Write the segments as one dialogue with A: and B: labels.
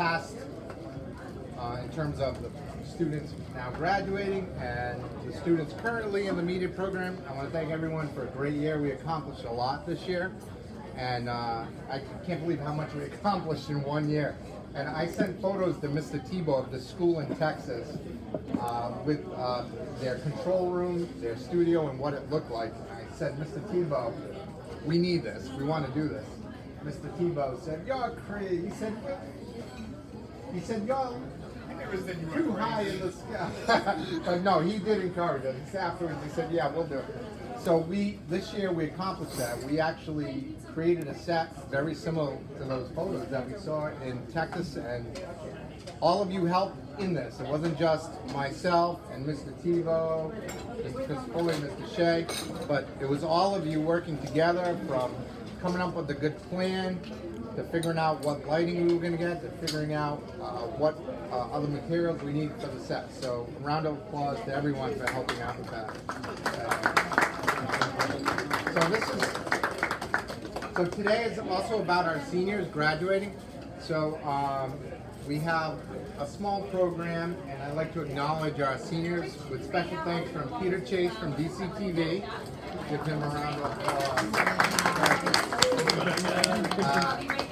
A: past, in terms of the students now graduating and the students currently in the media program. I want to thank everyone for a great year. We accomplished a lot this year, and I can't believe how much we accomplished in 1 year. And I sent photos to Mr. Tebow of the school in Texas with their control room, their studio, and what it looked like. And I said, Mr. Tebow, we need this. We want to do this. Mr. Tebow said, "You're crazy." He said, "Yo, too high in the sky." But no, he did encourage us. Afterwards, he said, "Yeah, we'll do it." So this year we accomplished that. We actually created a set very similar to those photos that we saw in Texas, and all of you helped in this. It wasn't just myself and Mr. Tebow, Mr. Fuller, Mr. Shea, but it was all of you working together, from coming up with a good plan to figuring out what lighting we were going to get, to figuring out what other materials we need for the set. So a round of applause to everyone for helping out with that. So today is also about our seniors graduating. So we have a small program, and I'd like to acknowledge our seniors with special thanks from Peter Chase from DCTV. Give him a round of applause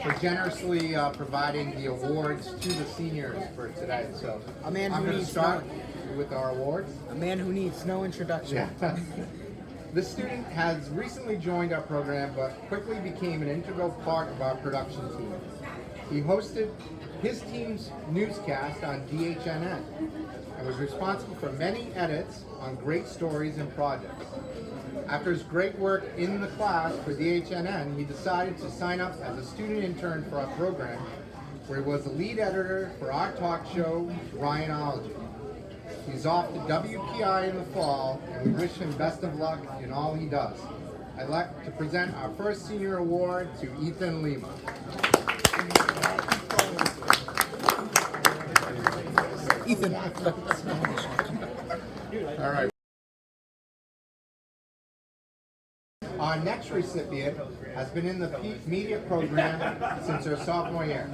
A: for generously providing the awards to the seniors for today. So I'm going to start with our awards.
B: A man who needs no introduction.
A: Yeah. This student has recently joined our program, but quickly became an integral part of our production team. He hosted his team's newscast on DHNN and was responsible for many edits on great stories and projects. After his great work in the class for DHNN, he decided to sign up as a student intern for our program, where he was the lead editor for our talk show, Ryanology. He's off to WPI in the fall, and we wish him best of luck in all he does. I'd like to present our first senior award to Ethan Lima.
B: Ethan.
A: All right. Our next recipient has been in the media program since her sophomore year.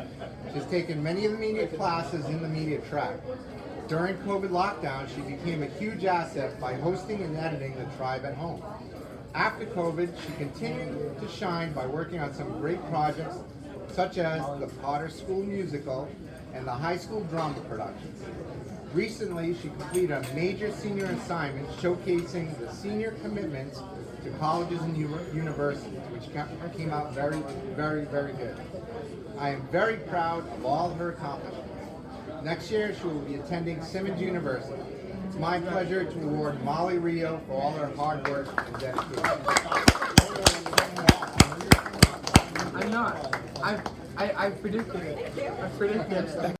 A: She's taken many of the media classes in the media track. During COVID lockdown, she became a huge asset by hosting and editing the Tribe at Home. After COVID, she continued to shine by working on some great projects, such as the Potter School musical and the high school drama productions. Recently, she completed a major senior assignment showcasing the senior commitments to colleges and universities, which came out very, very, very good. I am very proud of all her accomplishments. Next year, she will be attending Simmons University. It's my pleasure to award Molly Rio for all her hard work and dedication.
C: I'm not. I predicted it. I predicted it.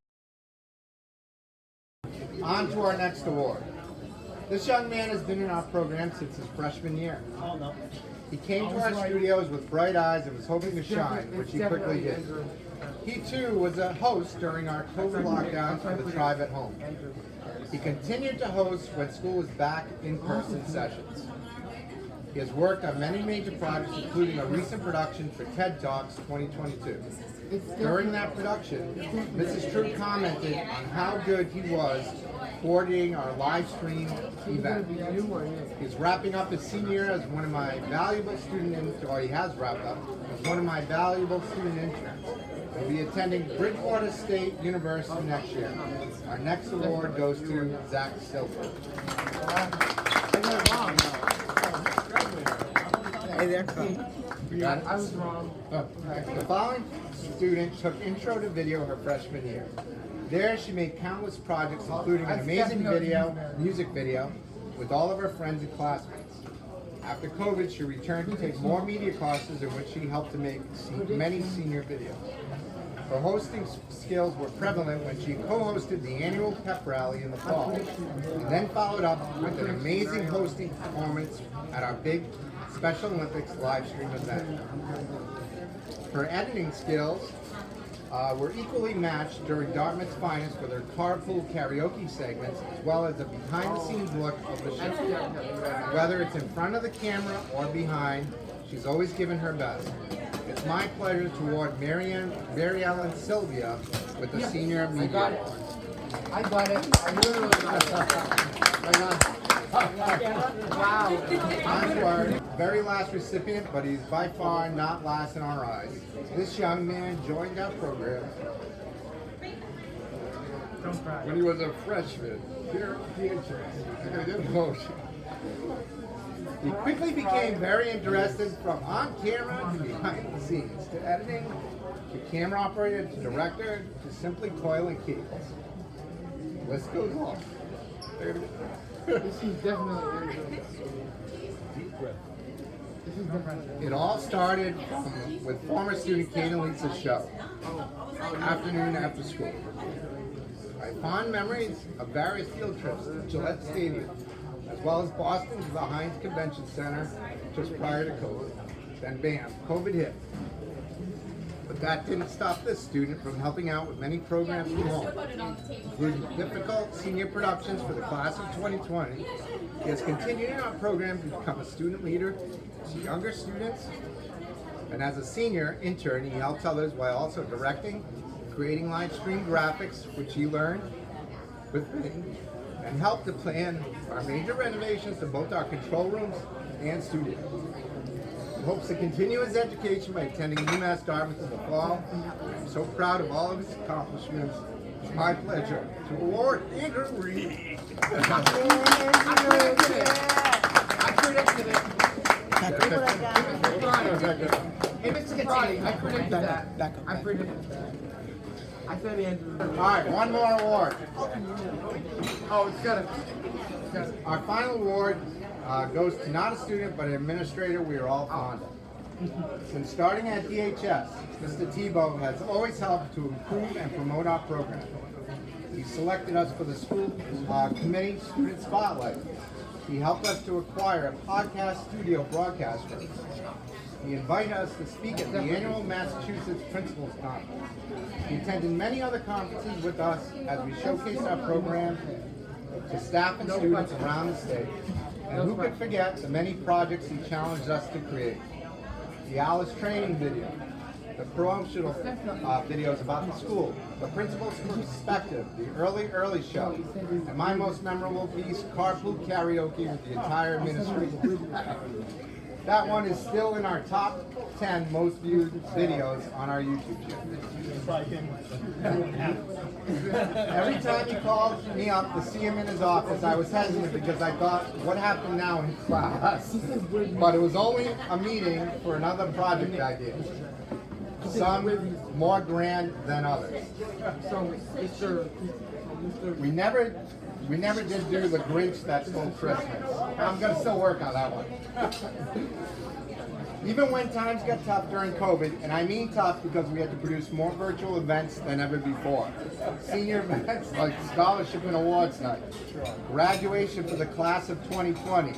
A: On to our next award. This young man has been in our program since his freshman year. He came to our studios with bright eyes and was hoping to shine, which he quickly did. He too was a host during our COVID lockdown for the Tribe at Home. He continued to host when school was back in-person sessions. He has worked on many major projects, including a recent production for TED Talks 2022. During that production, Mrs. True commented on how good he was coordinating our live stream event. He's wrapping up his senior year as one of my valuable student interns, or he has wrapped up as one of my valuable student interns. He'll be attending Bridgewater State University next year. Our next award goes to Zach Silver.
B: Hey there.
C: I was wrong.
A: The following student took intro to video her freshman year. There she made countless projects, including an amazing music video, with all of her friends and classmates. After COVID, she returned to take more media classes, in which she helped to make many senior videos. Her hosting skills were prevalent when she co-hosted the annual pep rally in the fall, and then followed up with an amazing hosting performance at our big Special Olympics live stream event. Her editing skills were equally matched during Dartmouth's Finest with her carpool karaoke segments, as well as a behind-the-scenes look of the show. Whether it's in front of the camera or behind, she's always given her best. It's it's my pleasure to award Mary Ellen Sylvia with the Senior Media
C: I got it.
A: Award.
C: I got it. I literally got it. Wow.
A: On to our very last recipient, but he's by far not last in our eyes. This young man joined our program when he was a freshman here at DHS. He quickly became very interested from on camera to behind the scenes, to editing, to camera operator, to director, to simply coiling cables. List goes on.
C: This is definitely
A: Deep breath.
C: This is different.
A: It all started with former student Kate and Lisa's show, Afternoon After School. I have fond memories of various field trips to Gillette Stadium, as well as Boston to the Heinz Convention Center just prior to COVID. Then bam, COVID hit. But that didn't stop this student from helping out with many programs from home, including difficult senior productions for the class of 2020. He has continued in our program to become a student leader to younger students, and as a senior intern, he helps others while also directing, creating live stream graphics, which he learned with me, and helped to plan our major renovations to both our control rooms and studio. He hopes to continue his education by attending UMass Dartmouth in the fall. I'm so proud of all of his accomplishments. It's my pleasure to award Andrew Reed.
C: I predicted it. Hey, Mr. Friday, I predicted that.
B: Back up.
C: I predicted that. I said Andrew.
A: All right, one more award.
C: Oh, it's gotta.
A: Our final award goes to not a student, but an administrator we are all fond of. Since starting at DHS, Mr. Tebow has always helped to improve and promote our program. He selected us for the school committee student spotlight. He helped us to acquire a podcast studio broadcast room. He invited us to speak at the annual Massachusetts Principals Conference. He attended many other conferences with us as we showcased our program to staff and students around the state. And who could forget the many projects he challenged us to create? The Alice training video, the promotional videos about the school, the principal's perspective, the early show, and my most memorable piece, carpool karaoke with the entire administration. That one is still in our top 10 most viewed videos on our YouTube channel. Every time he called me up to see him in his office, I was hesitant because I thought, what happened now in class? But it was only a meeting for another project idea. Some more grand than others.
C: So, Mr.
A: We never did do the Grinch that stole Christmas. I'm gonna still work on that one. Even when times got tough during COVID, and I mean tough because we had to produce more virtual events than ever before. Senior events like scholarship and awards night, graduation for the class of 2020,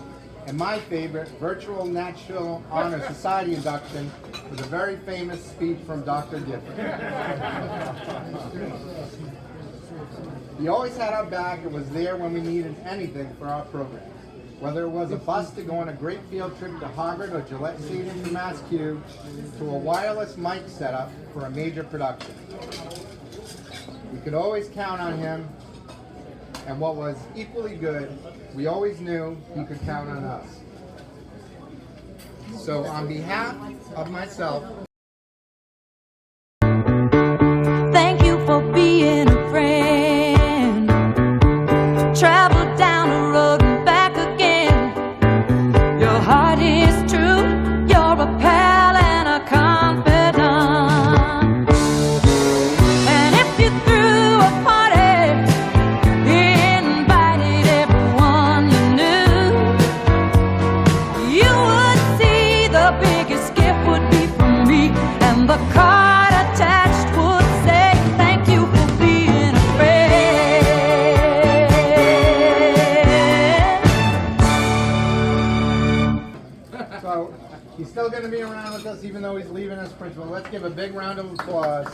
A: and my favorite, virtual National Honor Society induction with a very famous speech from Dr. Gifford. He always had our back and was there when we needed anything for our program. Whether it was a bus to go on a great field trip to Harvard or Gillette Stadium to Mass Q, to a wireless mic setup for a major production. We could always count on him, and what was equally good, we always knew he could count on us. So on behalf of myself,
D: thank you for being a friend. Travel down the road and back again. Your heart is true. You're a pal and a confidant. And if you threw a party, invited everyone you knew, you would see the biggest gift would be from me, and the card attached would say thank you for being a friend.
A: so he's still going to be around with us even though he's leaving as principal. Let's give a big round of applause.